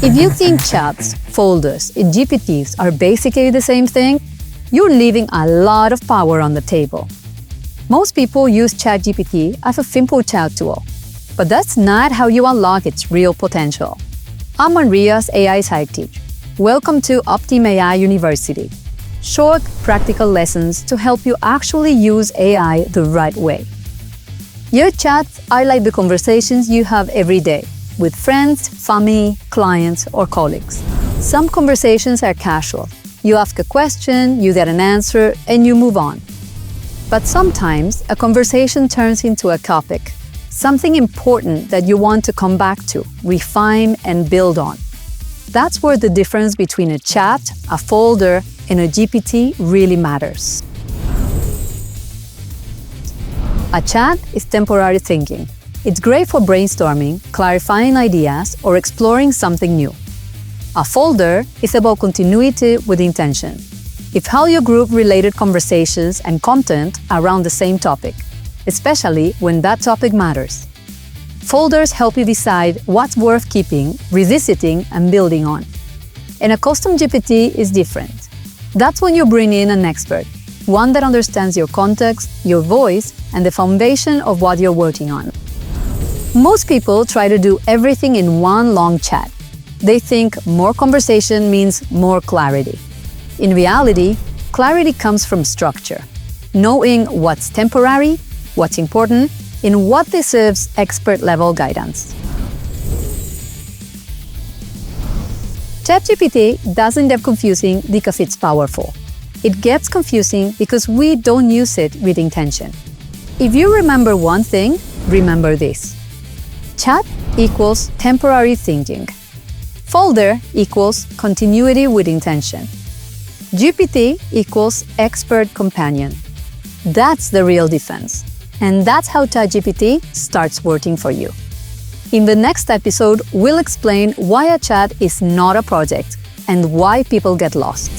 If you think chats, folders, and GPTs are basically the same thing, you're leaving a lot of power on the table. Most people use ChatGPT as a simple chat tool, but that's not how you unlock its real potential. I'm Maria's AI sideteach. Welcome to Optime AI University. Short, practical lessons to help you actually use AI the right way. Your chats are like the conversations you have every day with friends, family, clients, or colleagues. Some conversations are casual. You ask a question, you get an answer, and you move on. But sometimes a conversation turns into a topic, something important that you want to come back to, refine, and build on. That's where the difference between a chat, a folder, and a GPT really matters. A chat is temporary thinking. It's great for brainstorming, clarifying ideas, or exploring something new. A folder is about continuity with intention. It helps you group related conversations and content around the same topic, especially when that topic matters. Folders help you decide what's worth keeping, revisiting, and building on. And a custom GPT is different. That's when you bring in an expert, one that understands your context, your voice, and the foundation of what you're working on. Most people try to do everything in one long chat. They think more conversation means more clarity. In reality, clarity comes from structure, knowing what's temporary, what's important, and what deserves expert-level guidance. ChatGPT doesn't get confusing because it's powerful. It gets confusing because we don't use it with intention. If you remember one thing, remember this. Chat equals temporary thinking. Folder equals continuity with intention. GPT equals expert companion. That's the real difference. And that's how ChatGPT starts working for you. In the next episode, we'll explain why a chat is not a project and why people get lost.